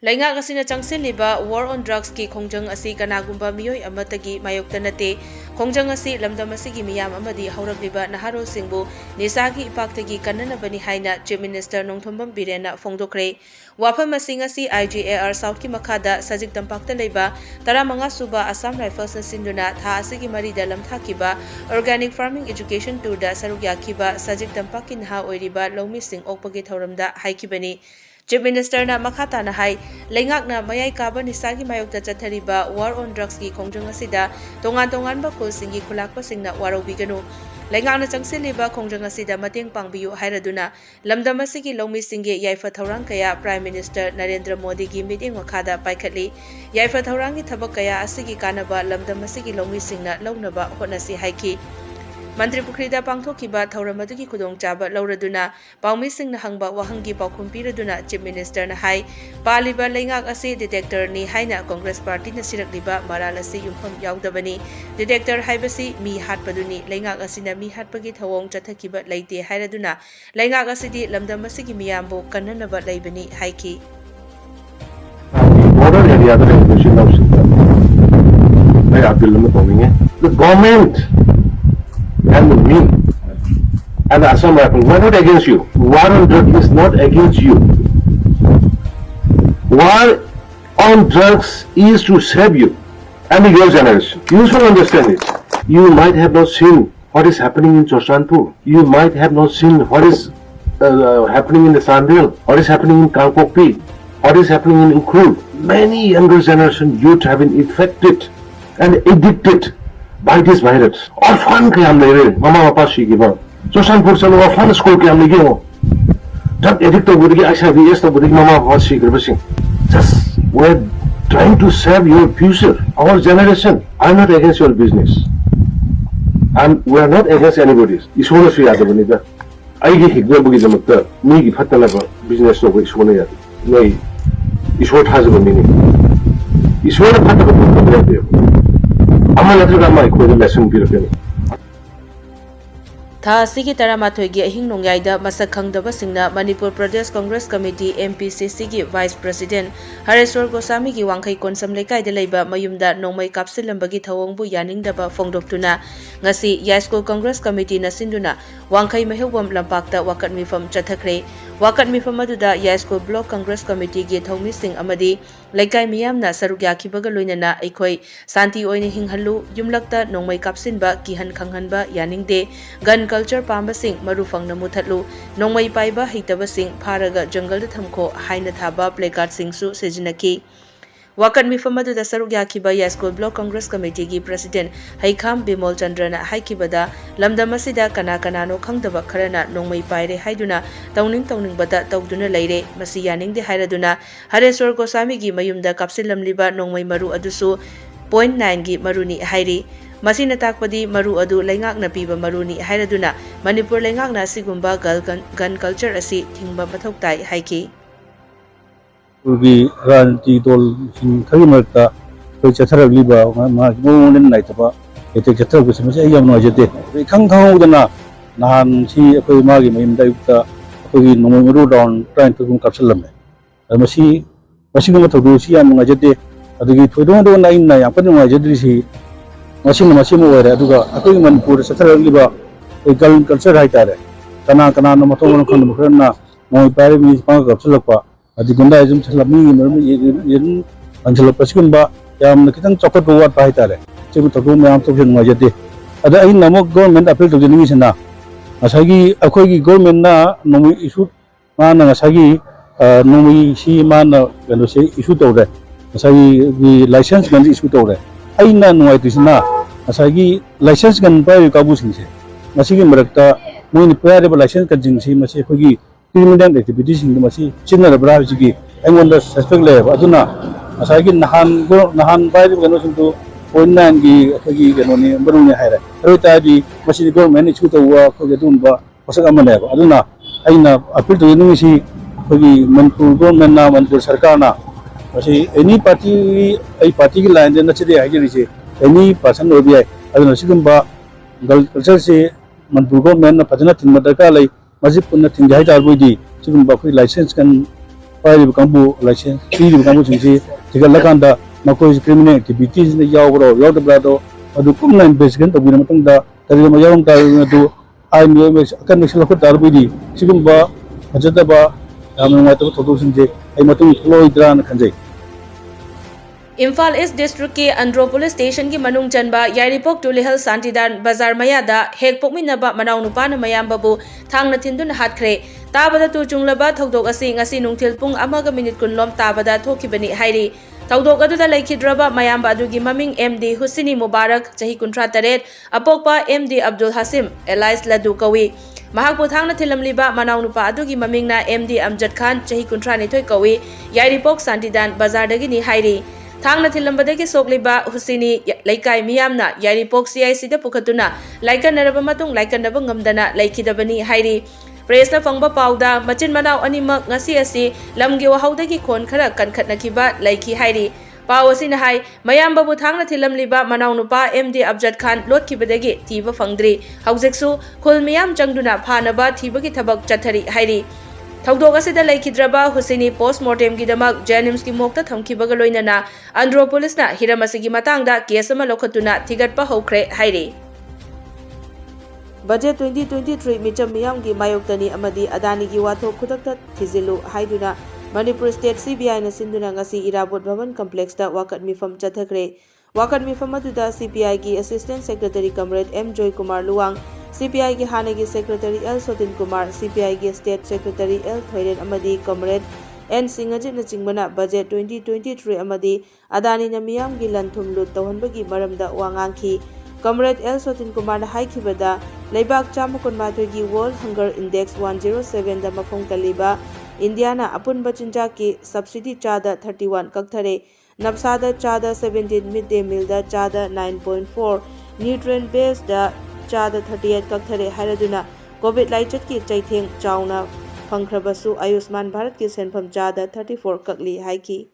Laingak asina changsinliba war on drugs ki khongjang asi kanagumba miyoi amatagi mayokta nate khongjang asi lamdam asigi miyam amadi hauragliba naharo singbu nisagi ipaktagi kannanabani haina Chief Minister Nongthombam Birena phongdokre wafam asing asi IGAR South ki makhada sajik tampakta leiba 15 suba Assam Rifles na sinduna tha asigi marida lamthakiba Organic Farming Education Tour da saruk yakiba sajik tampaki naha oiriba lawmi sing okpagi thauramda haikibani Chief Minister na makata na hai laingak na mayai kaba nisagi mayokta chathariba war on drugs ki khongjang asida tongan ba khul singi khulakpa singna waro biganu laingak na changsiliba khongjang asida mateng pangbiyu hairaduna lamdam asigi lawmi singi yaifa thaurang kaya Prime Minister Narendra Modi gi meeting wakhada paikhatli yaifa thaurang gi thabak kaya asigi kanaba lamdam asigi lawmi singna lawnaba honasi haiki Mantri Pukrida Pangthokiba Thauramadu Kudong Chaba Lauraduna, Paumi Singh Hangba Wahangi Paukum Piraduna, Chief Minister Nahai, Paliba Laingak Asi Detector Ni Haina Congress Party Nasirak Liba Maralasi Yumpham Yaudabani, Detector Haibasi Mi Hatpaduni, Laingak Asina Mi Hatpagi Thawong Chathakiba Laite Hairaduna, Laingak Asidi Lamdamasigi Miyambo Kananaba Laibani Haiki. Border area the government and me and the Assam Rifle, we are not against you. War on drugs is not against you. War on drugs is to save you and your generation. You should understand it. You might have not seen what is happening in Choshanpur. You might have not seen what is happening in the Sandil, what is happening in Kangkokpi, what is happening in Ukhrul. Many younger generation youth have been affected and addicted by this virus. Orphan ke hum le mama papa shi ki ba Choshanpur se orphan school ke hum le gyo drug addict to budgi HIV AIDS to budgi mama papa shi ki basing. Just we're trying to save your future, our generation. I'm not against your business and we are not against anybody's. Isona su yada bani da aigi higwa bugi jamakta mi gi phatala ba business to isona yada nei isor thaja ba mini isona phatala ba ba Tha asigi taramathoi gi ahing nongyaida masak khangdaba singna Manipur Pradesh Congress Committee MPCC gi Vice President Hareswar Goswami gi wangkhai konsam lekai da leiba mayumda nongmai kapsilambagi thawongbu yaningdaba phongdoktuna ngasi Yasko Congress Committee na sinduna wangkhai mahewam lampakta wakat mifam chathakre wakat mifam aduda Yasko Block Congress Committee gi thawmi sing amadi lekai miyamna saruk yakibaga loinana aikhoi santi oine hinghallu yumlakta nongmai kapsinba kihan khanghanba yaningde gun culture pambasing marufang namuthatlu nongmai paiba heitabasing pharaga jungle da thamko haina thaba placard singsu sejinaki wakan mifam adu da saruk yakiba Yasko Block Congress Committee gi President Haikham Bimol Chandrana haikibada lamdam asida kana kanano khangdaba kharana nongmai paire haiduna tawning bada tawduna leire masi yaningde hairaduna Hareswar Goswami gi mayumda kapsilamliba nongmai maru adusu 0.9 gi maruni hairi Masina takpadi maru adu laingak na piba maruni hairaduna Manipur laingak na sigumba gun culture asi thingba mathoktai haiki Ugi ran ti tol sing thagi marta ko chathara liba ma mo nen nai taba ete chathara ko semase ayam no jete khang udana nahan si akoi ma gi mayim dai ta akoi no maru down trying to kum kapsalam masi gum thodu si am ngajete adugi thodo do nai na ya pan ngajete si masi mo wara aduga akoi Manipur chathara liba gal culture hai tare kana no mathong khon khana mo pare mi pa kapsalakpa Adigunda izum salami yen anjalo pasigumba yam nakitang chokot buat pa hitare chibu toku mayam tokjen ngajate ada ai namok government appeal to jeni sina asagi akoi gi government na nomi issue mana asagi nomi si mana gano se issue tore asagi gi license gan issue tore ai na nuai tisna asagi license gan pa ka bu singse masigi marakta moi ni pare ba license kan jing si masi khogi criminal activities in the masi chinna rabra jigi I wonder suspect le aduna asagi nahan bai gano sintu 0.9 gi gano ni baruni haira rota di masi government issue to wa ko gedum ba pasaka mane aduna aina appeal to ni si gi Manipur government na Manipur sarkar na masi any party ai party ki line na chide ai ji any person obi ai aduna sigum ba culture se Manipur government na phajana tin madaka lai Masjid punna tinggai jar boidi sigum bakui license kan पाइब कांबू licence पीब कांबू सिंसी थिगलकांदा मकोई criminal activities ने यावरो यावदब्लादो अदु कुमना investigation तबिना मतंगदा करिम यावं तारदु आई मियो अकन मिसल खु तारबुदी सिगुंबा फजदबा यामन मातब थोदोसिंजे आई मतुंग फ्लोइद्रान खंजै Imphal east district की अंड्रो police station की मनुंग चनबा यारीपोक टुलिहल शांतिदान बाजार मयादा हेक पोकमिनबा मनाव नुपाना मयामबबु थांगना थिंदुना हातख्रे ताबदा तु चुंगलबा थौदोक असि ngasi नुंगथिल पुंग अमगा मिनिट कुनलोम ताबदा थोखिबनी हाइरी थौदोक अदुदा लैखिद्रबा मयामबा अदुगी ममिंग एमडी हुसैनी मुबारक चही 38 अपोकपा एमडी अब्दुल हसीम एलाइस लदु कवी महाकपु थांगना थिलमलिबा मनाव नुपा अदुगी ममिंगना एमडी अमजद खान चही 39 कवी यारीपोक शांतिदान बाजारदगिनी हाइरी थांगना थिलंबदगी सोगलिबा हुसैनी लैकाय मियामना यारीपोक सीआईसी दा पुखतुना लाइकनरबा मतुंग लाइकनबा ngमदना लैखिदबनी हाइरी प्रेसना फंगबा पाउदा मचिन मनाव अनिमक ngasi asi lamgi wahawdagi khon khara kankhatnakiba laiki hairi पाव असिना हाई मयामबबु थांगना थिलमलिबा मनाव नुपा एमडी अब्जद खान लोटखिबदगी थीबा फंगद्री हौजेक्सु खुल मियाम चंगदुना फानबा थीबगी थबक चथरी हाइरी थौदोक असिदा लैखिद्रबा हुसैनी पोस्टमार्टम गिदमक जेनिम्स की मोक्ता थमखिबगा लोइनना अंड्रो पुलिसना हिरम असिगी मतांगदा केस अमा लौखतुना थिगटपा हौख्रे हाइरी बजेट 2023 मिचम मियाम की मायोक्तनी अमदी अदानी की वाथो खुदकता थिजिलु हाइदुना मणिपुर स्टेट सीबीआई न सिंधुना ngasi इराबोट भवन कॉम्प्लेक्स दा वाकट मिफम चथखरे वाकट मिफम अदुदा सीपीआई की assistant secretary comrade M Joy Kumar Luwang CPI की हाने की secretary L Sotin Kumar CPI की स्टेट सेक्रेटरी एल थोइरेन अमदी कमरेड एन सिंगजित न चिंगबना बजेट 2023 अमदी अदानी न मियाम की लंथुम लुट तौहनबगी मरमदा वांगांखी कमरेड एल सोतिन कुमार ने हाइखिबदा लेबाक चाम कुनमाथोई की वर्ल्ड हंगर इंडेक्स 107 दा मफोंग तलिबा इंडियाना अपुनबा चिंजा की सब्सिडी चादा 31 कक्थरे नबसादा चादा 17 मिड डे मील दा चादा 9.4 न्यूट्रिएंट बेस दा चादा 38 कक्थरे हाइरदुना कोविड लाइचत की चैथेंग चाउना फंख्रबसु आयुष्मान भारत की सेनफम चादा 34 ककली हाइकी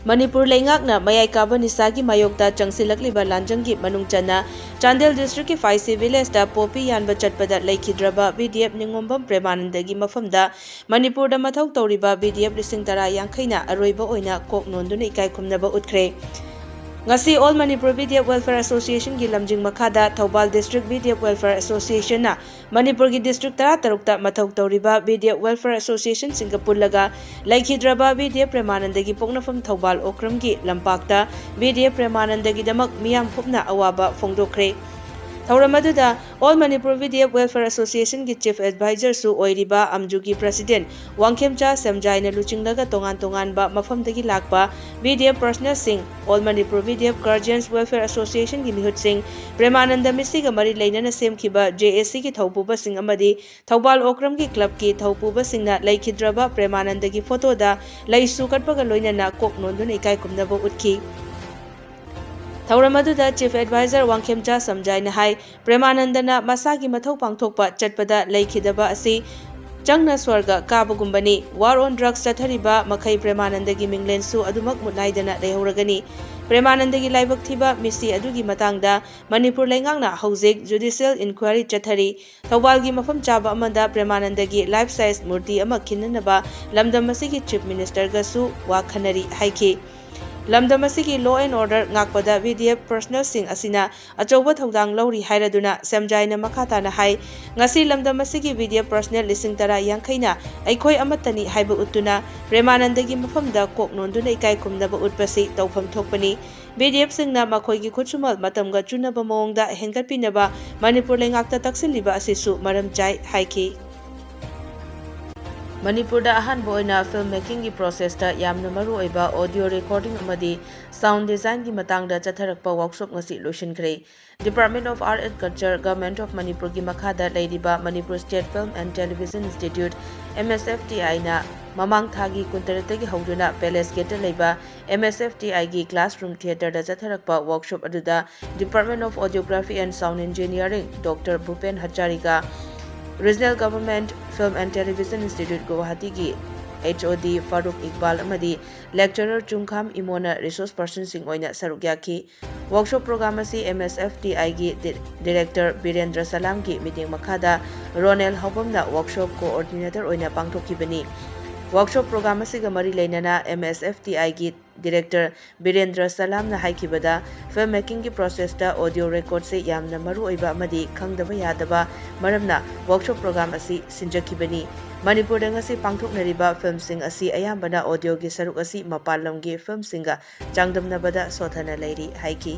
मणिपुर लेंगाकना मयाई काबा निसागी मायोक्ता चंगसिलकलिबा लांजंगी मनुंग चना चांदेल डिस्ट्रिक्ट की फाइसी विलेज दा पोपी यानबा चटपदा लैखिद्रबा बीडीएफ निंगोंबम प्रेमानंदगी मफमदा मणिपुर दा मथौ तौरिबा बीडीएफ लिसिंग तरा यांखैना अरोइबा ओइना कोक नोंदुना इकाई खुमनबा उतख्रे ngasi all manipur bdf welfare association gi lamjing makhada thobal district bdf welfare association na manipur gi district 13 ta mathau tawriba bdf welfare association singapore laga laikhidraba bdf premananda gi poknafam thobal okram gi lampakta bdf premananda gi damak miyam phupna awaba phongdokre थौरमदुदा all Manipur BDF welfare association की chief adviser सु ओइरिबा अमजू की president वांगखेमचा सेमजाइना लुचिंगलगा तोंगान तोंगानबा मफमदगी लाकबा BDF personal Singh all Manipur BDF guardians welfare association की मिहुत सिंह प्रेमानंद मिसिगा मरी लेनना सेमखिबा जेएससी की थौपुबा सिंह अमदी थौबाल ओक्रम की क्लब की थौपुबा सिंहना लैखिद्रबा प्रेमानंद की फोटोदा लैसु कटपगा लोइनना कोक नोंदुना इकाई खुमनबा उतखी थौरमदुदा चीफ एडवाइजर वांगखेमचा समझाइना हाई प्रेमानंदना मसा की मथौ पांगथोकपा चटपदा लैखिदबा असि चंगना स्वर्ग काबगुंबनी वार ऑन ड्रग्स चथरिबा मखै प्रेमानंद की मिंगलेंसु अदुमक मुनाइदना लेहौरगनी प्रेमानंद की लाइबक थिबा मिसी अदुगी मतांगदा मणिपुर लेंगांगना हौजिक जुडिशियल इंक्वायरी चथरी थौबाल की मफम चाबा अमदा प्रेमानंद की लाइफ साइज मूर्ति अमा खिन्ननबा लमदम मसिगी चीफ मिनिस्टर गसु वाखनरी हाइखी लमदम की law and order ngakpada BDF personal Singh असिना अचौबा थौदांग लौरी हाइरदुना सेमजाइना मखाताना हाई ngasi लमदम की बीडीएफ पर्सनल लिसिंग तरा यांखैना अखोय अमतनी हाइबा उतुना प्रेमानंद की मफमदा कोक नोंदुना इकाई खुमनबा उतपसि तौफम थोकपनी बीडीएफ सिंगना मखोयगी खुचुमल मतमगा चुनबा मोंगदा हेंगतपिनबा मणिपुर लेंगाकता तक्सिलिबा असिसु मरम चाइ हाइकी मणिपुर अहनबोइना फिल्म मेकिंग की प्रोसेस यामना मरुओइबा ऑडियो रिकॉर्डिंग अमदी साउंड डिजाइन की मतंगदा चथरकपा वर्कशॉप ngasi लोइसिनख्रे department of art and culture government of Manipur की मखादा लेरिबा Manipur state film and television institute MSFTI ना ममांग थागी कुंतरतगी हौदुना पैलेस गेट लेबा MSFTI की क्लासरूम थिएटर दा चथरकपा वर्कशॉप अदुदा department of audiography and sound engineering doctor Bhupen Hazarika regional government film and television institute Guwahati की HOD फारूक इकबाल अमदी lecturer Chunkham Imona resource person Singh ओइना सरुक याखी वर्कशॉप प्रोग्राम असी MSFTI की डायरेक्टर बीरेंद्र सलाम की मीटिंग मखादा रोनेल हौबमना वर्कशॉप कोऑर्डिनेटर ओइना पांगथोखिबनी Workshop program asiga mari leinana MSFTI gi Director Birendra Salamna haikibada filmmaking gi process ta audio record se yamna maru oiba amadi khangdaba yadaba maramna workshop program asi sinjakibani Manipur da ngasi pangthoknariba film sing asi ayambana audio gi saruk asi mapalam gi film singa changdamnabada sothana leiri haiki